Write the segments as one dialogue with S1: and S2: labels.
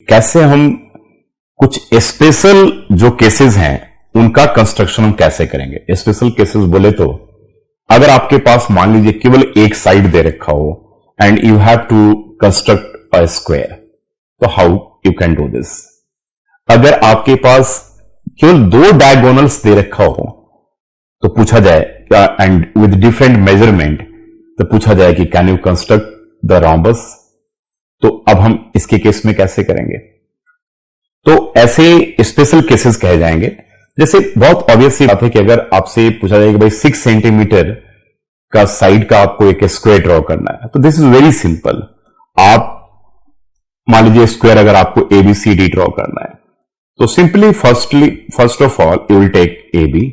S1: कैसे हम कुछ स्पेशल जो केसेस हैं उनका कंस्ट्रक्शन हम कैसे करेंगे। स्पेशल केसेस बोले तो अगर आपके पास मान लीजिए केवल एक साइड दे रखा हो and you have to construct a square, तो how you can do this. अगर आपके पास केवल दो डायगोनल्स दे रखा हो तो पूछा जाए एंड विद डिफरेंट मेजरमेंट, तो पूछा जाए कि can you construct the rhombus. तो अब हम इसके केस में कैसे करेंगे, तो ऐसे स्पेशल केसेस कहे जाएंगे। जैसे बहुत ऑब्वियस सी बात है कि अगर आपसे पूछा जाए कि भाई 6 सेंटीमीटर का साइड का आपको एक स्क्वायर ड्रॉ करना है, तो दिस इज वेरी सिंपल। आप मान लीजिए स्क्वायर अगर आपको एबीसीडी ड्रॉ करना है, तो simply first of all you will take AB.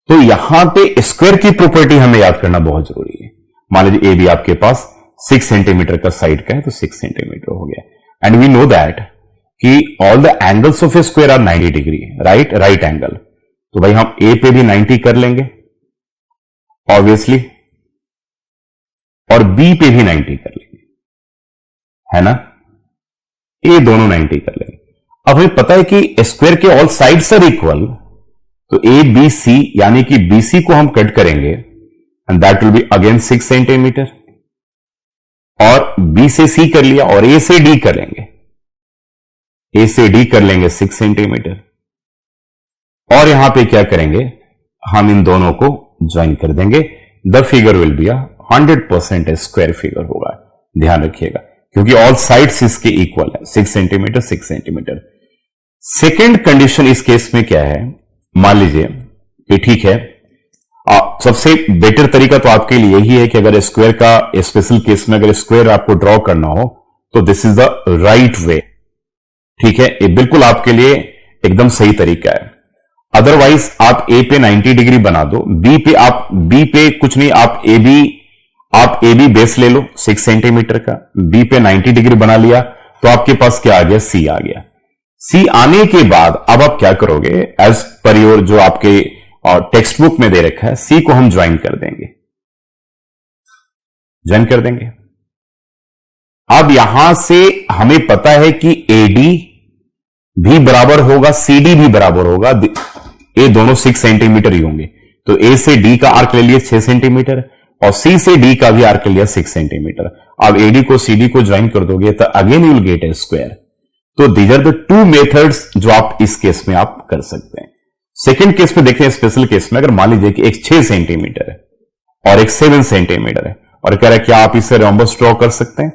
S1: तो यहां पे स्क्वायर की प्रॉपर्टी हमें याद करना बहुत जरूरी है। मान लीजिए एबी आपके पास 6 सेंटीमीटर का साइड का है, तो 6 सेंटीमीटर हो गया। एंड वी नो दैट कि all the angles of a square are 90 degree, right angle. तो भाई हम ए पे भी 90 कर लेंगे ऑब्वियसली, और बी पे भी 90 कर लेंगे, है ना। ये दोनों 90 कर लेंगे। अब हमें पता है कि स्क्वायर के ऑल साइड्स आर इक्वल, तो ए बी सी यानी कि बीसी को हम कट करेंगे and that will be again 6 centimetre, और बी से सी कर लिया और ए से डी कर लेंगे, ए से डी कर लेंगे 6 सेंटीमीटर। और यहां पे क्या करेंगे, हम इन दोनों को ज्वाइन कर देंगे। The figure will be 100% square figure होगा, ध्यान रखिएगा, क्योंकि ऑल साइड्स इसके इक्वल है, 6 सेंटीमीटर 6 सेंटीमीटर। सेकेंड कंडीशन इस केस में क्या है, मान लीजिए कि ठीक है, सबसे बेटर तरीका तो आपके लिए यही है कि अगर स्क्वायर का स्पेशल केस में अगर स्क्वायर आपको ड्रॉ करना हो तो this is the right way, ठीक है, ये बिल्कुल आपके लिए एकदम सही तरीका है। अदरवाइज आप ए पे 90 डिग्री बना दो, बी पे कुछ नहीं, आप ए बी बेस ले लो 6 सेंटीमीटर का, बी पे 90 डिग्री बना लिया, तो आपके पास क्या आ गया, सी आ गया। सी आने के बाद अब आप क्या करोगे, एज पर योर जो आपके टेक्स्ट बुक में दे रखा है, सी को हम ज्वाइन कर देंगे। अब यहां से हमें पता है कि एडी भी बराबर होगा, सीडी भी बराबर होगा, ये दोनों 6 सेंटीमीटर ही होंगे। तो ए से डी का आर्क ले लिया 6 सेंटीमीटर और सी से डी का भी आर्क ले लिया 6 सेंटीमीटर। अब एडी को सीडी को ज्वाइन कर दोगे तो again you will get a square. तो these are the two methods जो आप इस केस में आप कर सकते हैं। सेकेंड केस में देखते हैं, स्पेशल केस में अगर मान लीजिए कि एक 6 सेंटीमीटर है और एक 7 सेंटीमीटर है और कह रहा है क्या आप इसे रोम्बस ड्रॉ कर सकते हैं,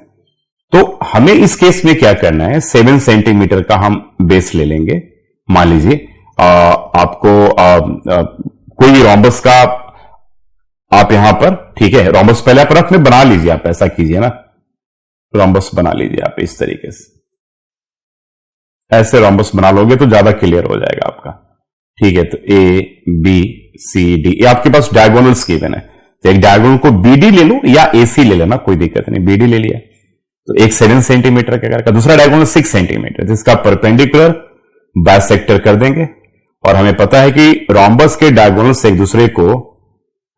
S1: तो हमें इस केस में क्या करना है, 7 सेंटीमीटर का हम बेस ले लेंगे। मान लीजिए आपको कोई भी रोम्बस का आप यहां पर, ठीक है, रोम्बस पहले आप रफ में बना लीजिए, आप ऐसा कीजिए ना, रोम्बस बना लीजिए आप इस तरीके से, ऐसे रोम्बस बना लोगे तो ज्यादा क्लियर हो जाएगा आपका, ठीक है। तो ए बी सी डी, ये आपके पास डायगोनल्स गिवन है, तो एक डायगोनल को बीडी ले लो या एसी ले लेना, कोई दिक्कत नहीं, बीडी ले लिया तो एक 7 सेंटीमीटर का, दूसरा डायगोनल 6 सेंटीमीटर, जिसका परपेंडिकुलर बाइसेक्टर कर देंगे। और हमें पता है कि रोम्बस के डायगोनल्स एक दूसरे को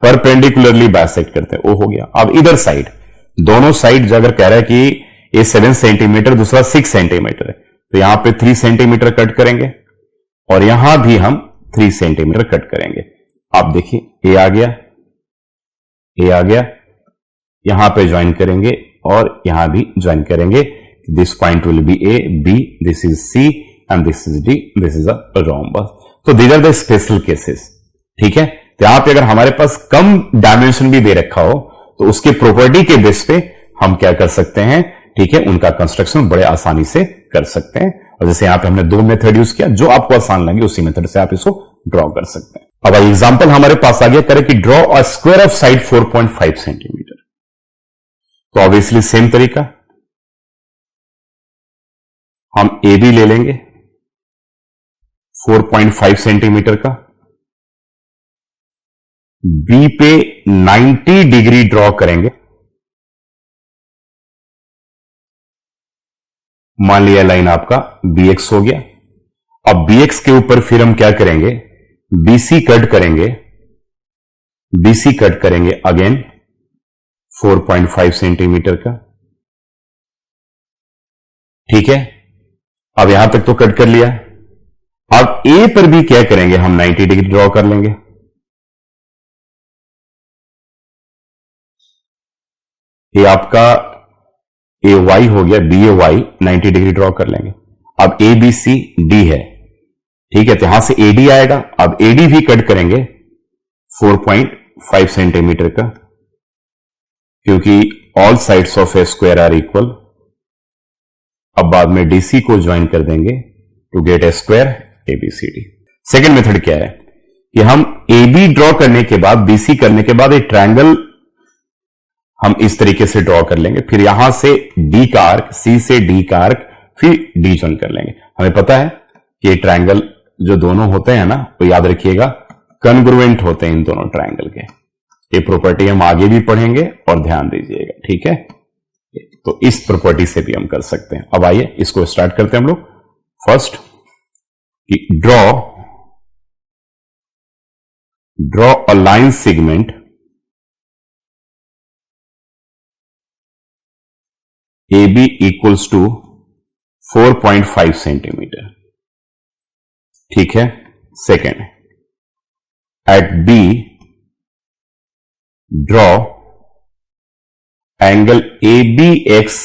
S1: परपेंडिकुलरली बाइसेक्ट करते हैं, वो हो गया। अब इधर साइड, दोनों साइड अगर कह रहा है कि ये 7 सेंटीमीटर दूसरा 6 सेंटीमीटर है, तो यहां पे 3 सेंटीमीटर कट करेंगे और यहां भी हम 3 सेंटीमीटर कट करेंगे। आप देखिए ए आ गया, यहां पे ज्वाइन करेंगे और यहां भी ज्वाइन करेंगे। This point will be A B, this is C and this is D, this is a rhombus. तो these are the special cases, ठीक है। तो यहां पे अगर हमारे पास कम डायमेंशन भी दे रखा हो तो उसके प्रॉपर्टी के बेस पे हम क्या कर सकते हैं, ठीक है, उनका कंस्ट्रक्शन बड़े आसानी से कर सकते हैं। और जैसे यहां पे हमने 2 मेथड यूज किया, जो आपको आसान लगे उसी मेथड से आप इसको ड्रॉ कर सकते हैं। अब एग्जांपल हमारे पास आ गया, करें कि draw a square of side 4.5 centimetre. तो ऑब्वियसली सेम तरीका, हम ए बी ले लेंगे 4.5 सेंटीमीटर का, बी पे 90 डिग्री ड्रॉ करेंगे, मान लिया लाइन आपका BX हो गया। अब BX के ऊपर फिर हम क्या करेंगे, BC कट करेंगे अगेन 4.5 सेंटीमीटर का, ठीक है। अब यहां तक तो कट कर लिया। अब ए पर भी क्या करेंगे, हम 90 डिग्री ड्रॉ कर लेंगे। ये आपका ए वाई हो गया, बी ए वाई 90 डिग्री ड्रॉ कर लेंगे। अब ए बी सी डी है, ठीक है, तो यहां से एडी आएगा। अब एडी भी कट करेंगे 4.5 सेंटीमीटर का, क्योंकि all sides of a square are equal. अब बाद में डीसी को ज्वाइन कर देंगे to get a square ABCD. Second method क्या है कि हम ए बी ड्रॉ करने के बाद, बीसी करने के बाद एक ट्रायंगल हम इस तरीके से ड्रॉ कर लेंगे, फिर यहां से डी का आर्क, सी से डी का आर्क, फिर डी ज्वाइन कर लेंगे। हमें पता है कि ये ट्रायंगल जो दोनों होते हैं ना, वो याद रखिएगा कन्ग्रुएंट होते हैं इन दोनों ट्रायंगल के। ये प्रॉपर्टी हम आगे भी पढ़ेंगे और ध्यान दीजिएगा, ठीक है। तो इस प्रॉपर्टी से भी हम कर सकते हैं। अब आइए इसको स्टार्ट करते हैं हम लोग। फर्स्ट कि draw a line segment A B equals to 4.5 centimetre, ठीक है। Second, at B draw angle A B X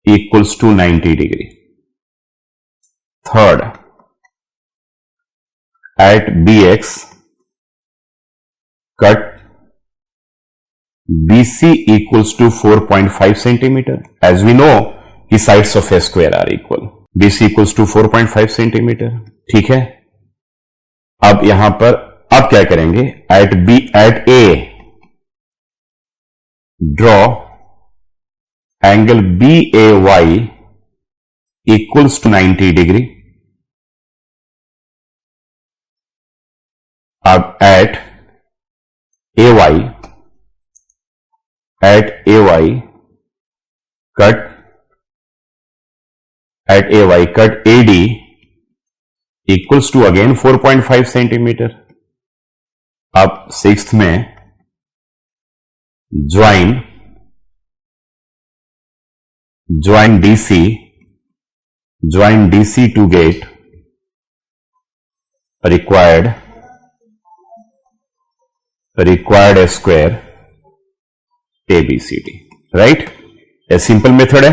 S1: equals to 90 degree. Third, at B X cut BC equals to 4.5 centimetre. As we know कि sides of a square are equal. BC equals to 4.5 centimetre, ठीक है। अब यहां पर अब क्या करेंगे, at A draw angle BAY equals to 90 degree. अब at AY cut AD equals to again 4.5 centimetre. अब सिक्स्थ में join DC to get required a square ABCD, right. ये सिंपल मेथड है,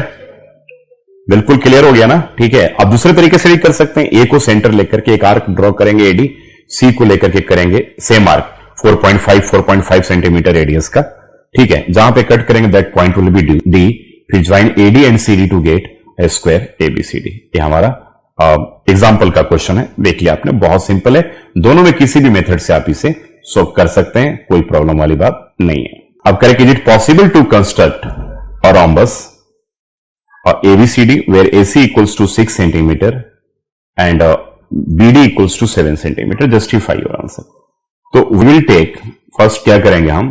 S1: बिल्कुल क्लियर हो गया ना, ठीक है। अब दूसरे तरीके से भी कर सकते हैं। ए को सेंटर लेकर के एक आर्क ड्रॉ करेंगे AD, सी को लेकर के करेंगे सेम आर्क 4.5 सेंटीमीटर रेडियस का, ठीक है। जहां पे कट करेंगे that point will be D, फिर join AD and CD to get a square ABCD। ये हमारा एग्जाम्पल का क्वेश्चन है, देख लिया आपने, बहुत सिंपल है। दोनों में किसी भी मेथड से आप इसे सॉल्व कर सकते हैं, कोई प्रॉब्लम वाली बात नहीं है। अब करें कि is it possible to construct a rhombus ABCD where AC equals to 6 centimetre and BD equals to 7 centimetre. Justify your answer. तो विल टेक, फर्स्ट क्या करेंगे हम,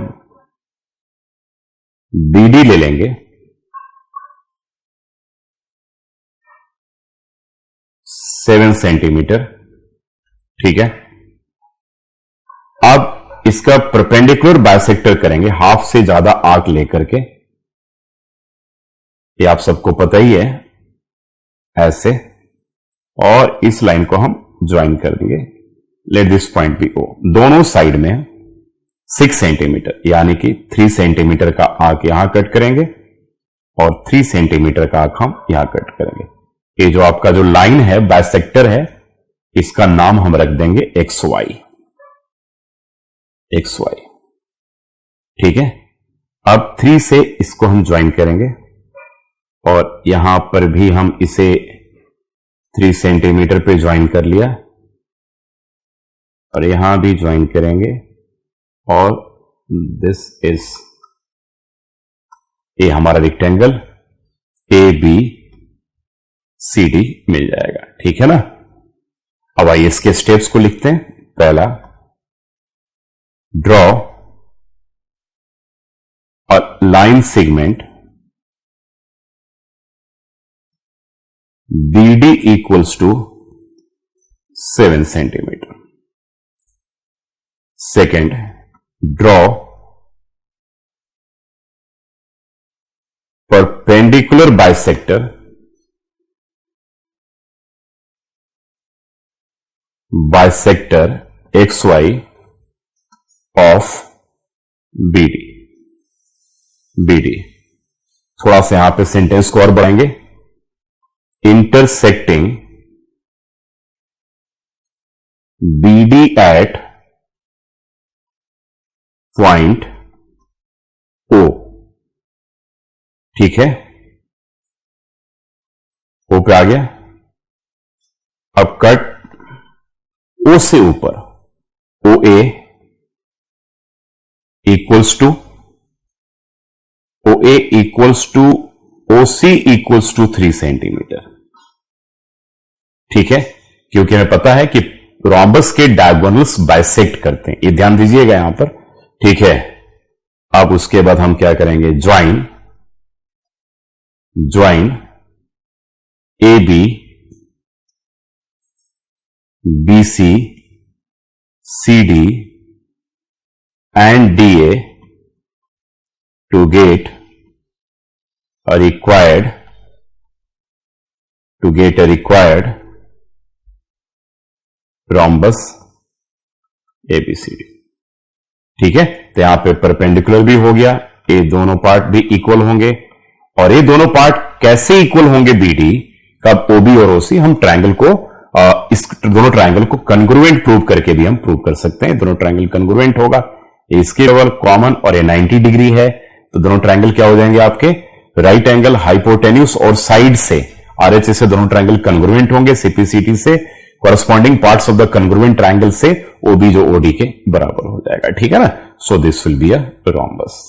S1: BD ले लेंगे 7 सेंटीमीटर, ठीक है। अब इसका परपेंडिकुलर बाइसेक्टर करेंगे, हाफ से ज्यादा आर्क लेकर के, ये आप सबको पता ही है, ऐसे, और इस लाइन को हम ज्वाइन कर देंगे। Let this point be O। दोनों साइड में 6 सेंटीमीटर यानी कि 3 सेंटीमीटर का आर्क यहां कट करेंगे और 3 सेंटीमीटर का आर्क हम यहां कट करेंगे। ये जो आपका जो लाइन है, बाइसेक्टर है, इसका नाम हम रख देंगे XY, ठीक है। अब 3 से इसको हम ज्वाइन करेंगे और यहां पर भी हम इसे 3 सेंटीमीटर पे ज्वाइन कर लिया और यहां भी ज्वाइन करेंगे और दिस इज ये हमारा रेक्टेंगल ABCD मिल जाएगा, ठीक है ना। अब आइए इसके स्टेप्स को लिखते हैं। पहला, draw a line segment BD equals to 7 centimeter. Second, draw perpendicular bisector bisector XY of BD। थोड़ा सा यहां पे सेंटेंस को और बढ़ाएंगे, intersecting BD at point O। ठीक है, O पे आ गया। अब कट O से ऊपर, OA equals to OA equals to OC equals to 3 centimetre. ठीक है, क्योंकि हमें पता है कि रोम्बस के डायगोनल्स बाइसेक्ट करते हैं, ये ध्यान दीजिएगा यहां पर। ठीक है, अब उसके बाद हम क्या करेंगे, join AB BC CD and DA to get a required rhombus ABCD। ठीक है, तो यहां पे परपेंडिकुलर भी हो गया, ये दोनों पार्ट भी इक्वल होंगे। और ये दोनों पार्ट कैसे इक्वल होंगे BD, कब OB और OC, हम ट्रायंगल को इस दोनों ट्रायंगल को कन्ग्रुएंट प्रूव करके भी हम प्रूव कर सकते हैं। दोनों ट्रायंगल कन्ग्रुएंट होगा, इसके लेवल कॉमन और ये 90 डिग्री है, तो दोनों ट्रायंगल क्या हो जाएंगे आपके, राइट एंगल हाइपोटेन्यूस, और साइड से RHS से दोनों ट्रायंगल कन्ग्रुएंट होंगे, CPCT से corresponding parts of the congruent triangle से OB जो OD के बराबर हो जाएगा। ठीक है ना, so this will be a rhombus.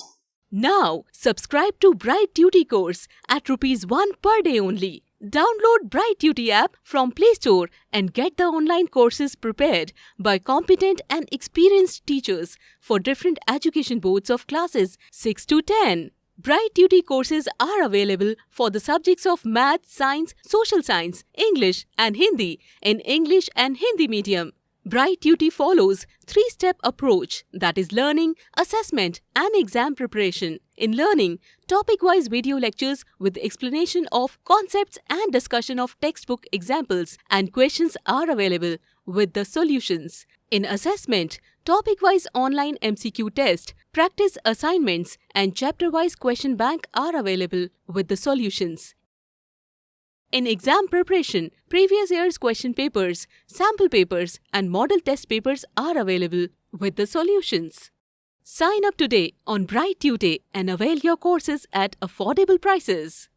S2: Now, subscribe to Bright Duty course at ₹1 per day only. Download Bright Duty app from Play Store and get the online courses prepared by competent and experienced teachers for different education boards of classes 6 to 10. Bright Duty courses are available for the subjects of Math, Science, Social Science, English and Hindi in English and Hindi medium. Bright Duty follows 3-step approach, that is learning, assessment and exam preparation. In learning, topic-wise video lectures with explanation of concepts and discussion of textbook examples and questions are available with the solutions. In assessment, topic-wise online MCQ test, practice assignments and chapter-wise question bank are available with the solutions. In exam preparation, previous year's question papers, sample papers and model test papers are available with the solutions. Sign up today on Bright Tutor and avail your courses at affordable prices.